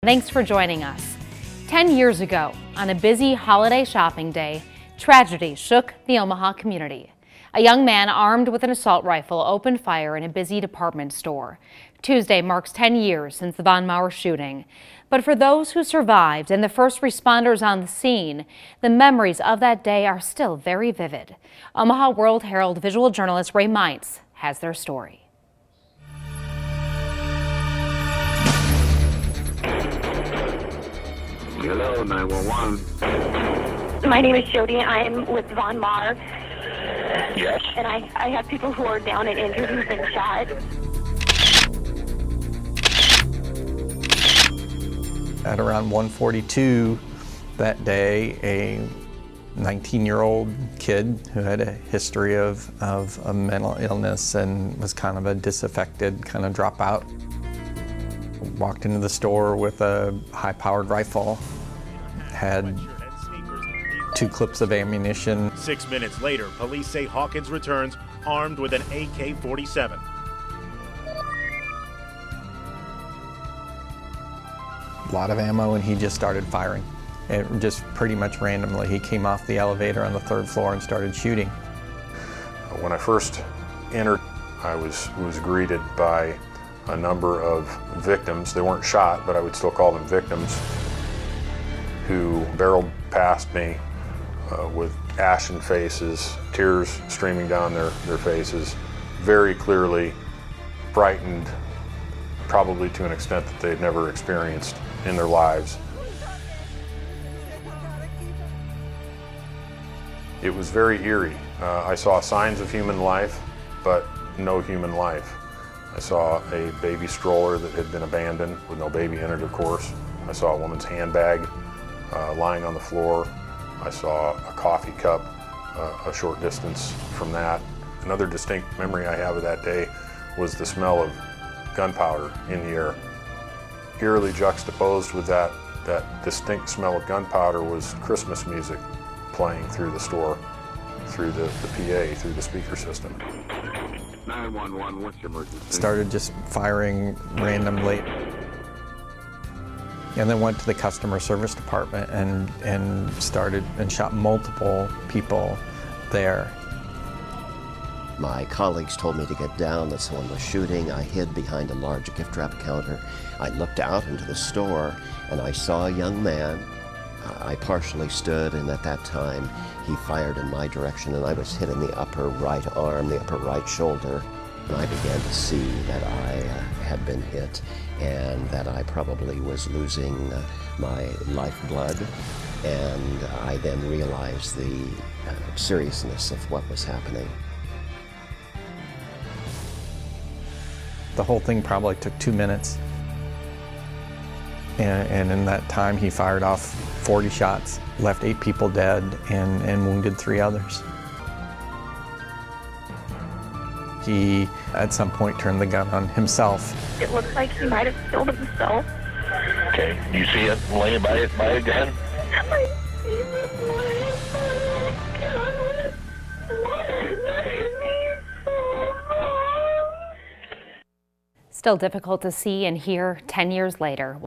Thanks for joining us. 10 years ago, on a busy holiday shopping day, tragedy shook the Omaha community. A young man armed with an assault rifle opened fire in a busy department store. Tuesday marks 10 years since the Maur shooting. But for those who survived and the first responders on the scene, the memories of that day are still very vivid. Omaha World-Herald visual journalist Ray Mintz has their story. Hello, 911. My name is Jody. I am with Maur. Yes. And I have people who are down and injured who've been shot. At around 1:42 that day, a 19-year-old kid who had a history of a mental illness and was kind of a disaffected kind of dropout walked into the store with a high-powered rifle, had 2 clips of ammunition. 6 minutes later, police say Hawkins returns armed with an AK-47. A lot of ammo, and he just started firing. It just pretty much randomly. He came off the elevator on the 3rd floor and started shooting. When I first entered, I was greeted by a number of victims. They weren't shot, but I would still call them victims, who barreled past me with ashen faces, tears streaming down their faces, very clearly frightened, probably to an extent that they'd never experienced in their lives. It was very eerie. I saw signs of human life, but no human life. I saw a baby stroller that had been abandoned with no baby in it, of course. I saw a woman's handbag lying on the floor. I saw a coffee cup a short distance from that. Another distinct memory I have of that day was the smell of gunpowder in the air. Eerily juxtaposed with that distinct smell of gunpowder was Christmas music playing through the store, through the PA, through the speaker system. 911, what's your emergency? Started just firing randomly. And then went to the customer service department and started and shot multiple people there. My colleagues told me to get down, that someone was shooting. I hid behind a large gift wrap counter. I looked out into the store and I saw a young man. I partially stood, and at that time he fired in my direction, and I was hit in the upper right arm, the upper right shoulder. And I began to see that I had been hit and that I probably was losing my lifeblood. And I then realized the seriousness of what was happening. The whole thing probably took 2 minutes. And in that time, he fired off 40 shots, left 8 people dead, and wounded 3 others. He, at some point, turned the gun on himself. It looks like he might have killed himself. Okay, you see it laying by a gun? I see it laying by a gun. Still difficult to see and hear 10 years later.